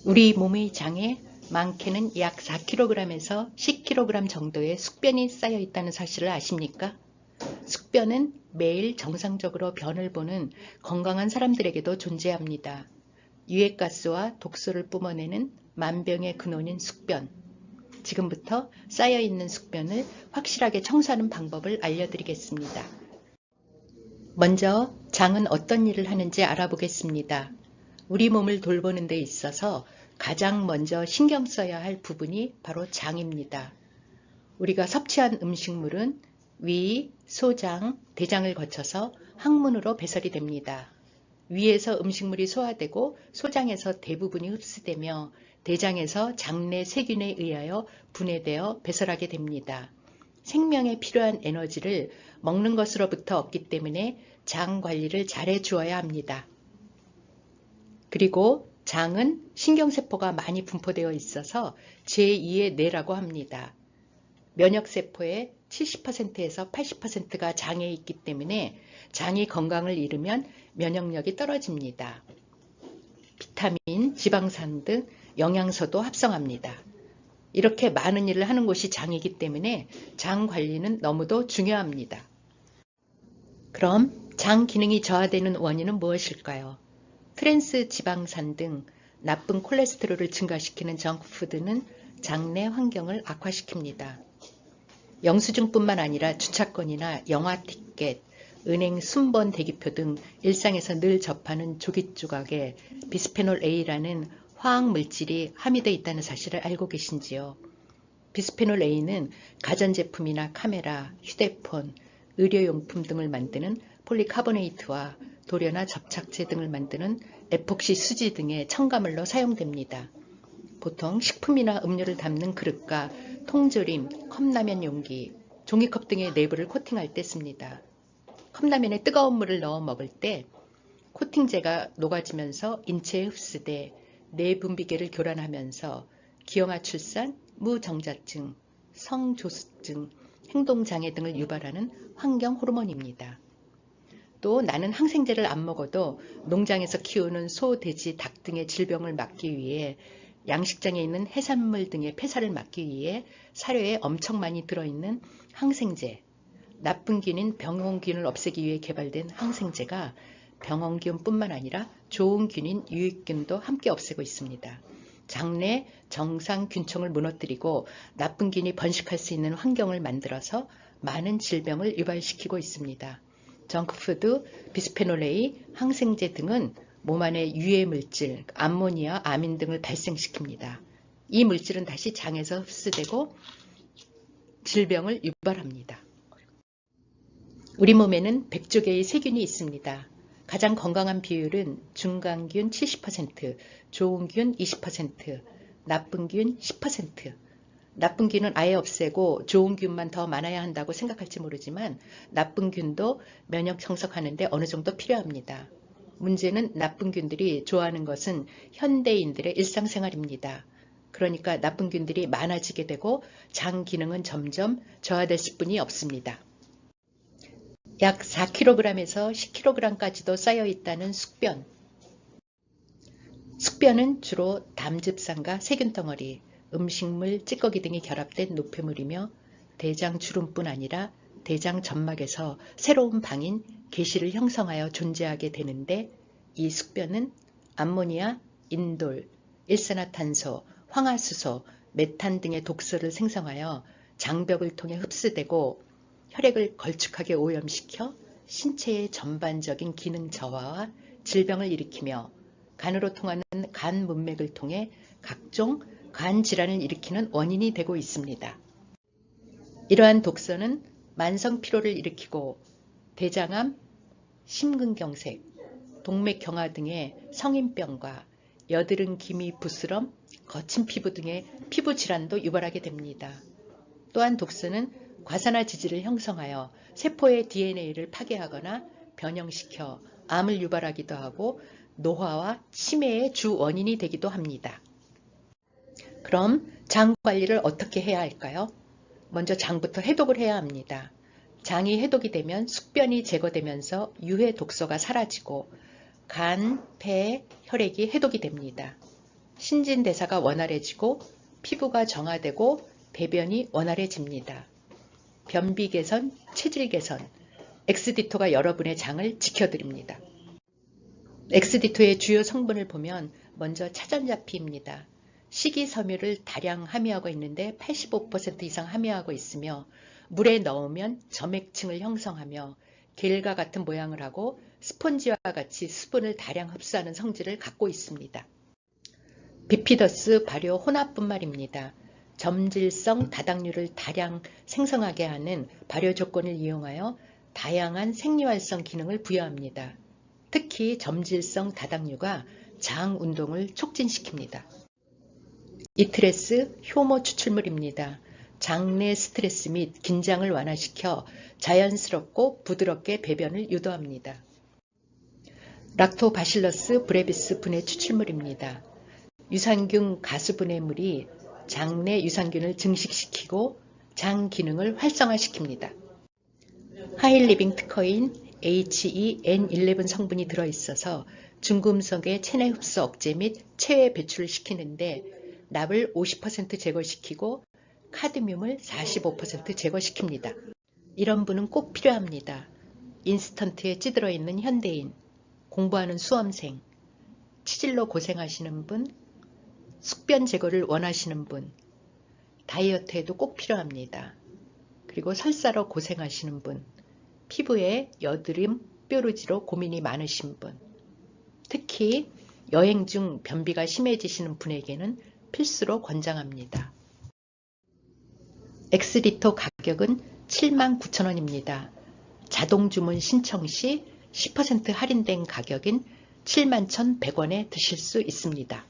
우리 몸의 장에 많게는 약 4kg에서 10kg 정도의 숙변이 쌓여 있다는 사실을 아십니까? 숙변은 매일 정상적으로 변을 보는 건강한 사람들에게도 존재합니다. 유해가스와 독소를 뿜어내는 만병의 근원인 숙변. 지금부터 쌓여있는 숙변을 확실하게 청소하는 방법을 알려드리겠습니다. 먼저 장은 어떤 일을 하는지 알아보겠습니다. 우리 몸을 돌보는 데 있어서 가장 먼저 신경 써야 할 부분이 바로 장입니다. 우리가 섭취한 음식물은 위, 소장, 대장을 거쳐서 항문으로 배설이 됩니다. 위에서 음식물이 소화되고 소장에서 대부분이 흡수되며 대장에서 장내 세균에 의하여 분해되어 배설하게 됩니다. 생명에 필요한 에너지를 먹는 것으로부터 얻기 때문에 장 관리를 잘해 주어야 합니다. 그리고 장은 신경세포가 많이 분포되어 있어서 제2의 뇌라고 합니다. 면역세포의 70%에서 80%가 장에 있기 때문에 장이 건강을 잃으면 면역력이 떨어집니다. 비타민, 지방산 등 영양소도 합성합니다. 이렇게 많은 일을 하는 곳이 장이기 때문에 장 관리는 너무도 중요합니다. 그럼 장 기능이 저하되는 원인은 무엇일까요? 트랜스 지방산 등 나쁜 콜레스테롤을 증가시키는 정크푸드는 장내 환경을 악화시킵니다. 영수증뿐만 아니라 주차권이나 영화 티켓, 은행 순번 대기표 등 일상에서 늘 접하는 조깃조각에 비스페놀 A라는 화학물질이 함유되어 있다는 사실을 알고 계신지요? 비스페놀 A는 가전제품이나 카메라, 휴대폰, 의료용품 등을 만드는 폴리카보네이트와 도료나 접착제 등을 만드는 에폭시 수지 등의 첨가물로 사용됩니다. 보통 식품이나 음료를 담는 그릇과 통조림, 컵라면 용기, 종이컵 등의 내부를 코팅할 때 씁니다. 컵라면에 뜨거운 물을 넣어 먹을 때 코팅제가 녹아지면서 인체에 흡수돼 뇌분비계를 교란하면서 기형아출산, 무정자증, 성조숙증, 행동장애 등을 유발하는 환경 호르몬입니다. 또 나는 항생제를 안 먹어도 농장에서 키우는 소, 돼지, 닭 등의 질병을 막기 위해 양식장에 있는 해산물 등의 폐사를 막기 위해 사료에 엄청 많이 들어있는 항생제, 나쁜 균인 병원균을 없애기 위해 개발된 항생제가 병원균뿐만 아니라 좋은 균인 유익균도 함께 없애고 있습니다. 장내 정상 균총을 무너뜨리고 나쁜 균이 번식할 수 있는 환경을 만들어서 많은 질병을 유발시키고 있습니다. 정크푸드, 비스페놀 A, 항생제 등은 몸 안에 유해물질, 암모니아, 아민 등을 발생시킵니다. 이 물질은 다시 장에서 흡수되고 질병을 유발합니다. 우리 몸에는 100조 개의 세균이 있습니다. 가장 건강한 비율은 중간균 70%, 좋은 균 20%, 나쁜 균 10%. 나쁜 균은 아예 없애고 좋은 균만 더 많아야 한다고 생각할지 모르지만 나쁜 균도 면역 형성하는 데 어느 정도 필요합니다. 문제는 나쁜 균들이 좋아하는 것은 현대인들의 일상생활입니다. 그러니까 나쁜 균들이 많아지게 되고 장 기능은 점점 저하될 수뿐이 없습니다. 약 4kg에서 10kg까지도 쌓여 있다는 숙변. 숙변은 주로 담즙산과 세균덩어리, 음식물, 찌꺼기 등이 결합된 노폐물이며 대장 주름뿐 아니라 대장 점막에서 새로운 방인 계시를 형성하여 존재하게 되는데 이 숙변은 암모니아, 인돌, 일산화탄소, 황화수소, 메탄 등의 독소를 생성하여 장벽을 통해 흡수되고 혈액을 걸쭉하게 오염시켜 신체의 전반적인 기능 저하와 질병을 일으키며 간으로 통하는 간 문맥을 통해 각종 간 질환을 일으키는 원인이 되고 있습니다. 이러한 독소는 만성 피로를 일으키고 대장암, 심근경색, 동맥경화 등의 성인병과 여드름, 기미, 부스럼, 거친 피부 등의 피부 질환도 유발하게 됩니다. 또한 독소는 과산화지질을 형성하여 세포의 DNA를 파괴하거나 변형시켜 암을 유발하기도 하고 노화와 치매의 주 원인이 되기도 합니다. 그럼 장 관리를 어떻게 해야 할까요? 먼저 장부터 해독을 해야 합니다. 장이 해독이 되면 숙변이 제거되면서 유해 독소가 사라지고 간, 폐, 혈액이 해독이 됩니다. 신진대사가 원활해지고 피부가 정화되고 배변이 원활해집니다. 변비 개선, 체질 개선, 엑스디토가 여러분의 장을 지켜드립니다. 엑스디토의 주요 성분을 보면 먼저 차전자피입니다. 식이섬유를 다량 함유하고 있는데 85% 이상 함유하고 있으며 물에 넣으면 점액층을 형성하며 겔과 같은 모양을 하고 스펀지와 같이 수분을 다량 흡수하는 성질을 갖고 있습니다. 비피더스 발효 혼합분말입니다. 점질성 다당류를 다량 생성하게 하는 발효 조건을 이용하여 다양한 생리활성 기능을 부여합니다. 특히 점질성 다당류가 장 운동을 촉진시킵니다. 이트레스 효모 추출물입니다. 장내 스트레스 및 긴장을 완화시켜 자연스럽고 부드럽게 배변을 유도합니다. 락토바실러스 브레비스 분해 추출물입니다. 유산균 가수분해물이 장내 유산균을 증식시키고 장 기능을 활성화시킵니다. 하이리빙 특허인 HEN11 성분이 들어있어서 중금속의 체내 흡수 억제 및 체외 배출을 시키는데 납을 50% 제거시키고 카드뮴을 45% 제거시킵니다. 이런 분은 꼭 필요합니다. 인스턴트에 찌들어 있는 현대인, 공부하는 수험생, 치질로 고생하시는 분, 숙변 제거를 원하시는 분, 다이어트에도 꼭 필요합니다. 그리고 설사로 고생하시는 분, 피부에 여드름, 뾰루지로 고민이 많으신 분, 특히 여행 중 변비가 심해지시는 분에게는 필수로 권장합니다. 엑스디토 가격은 79,000원입니다. 자동 주문 신청 시 10% 할인된 가격인 71,100원에 드실 수 있습니다.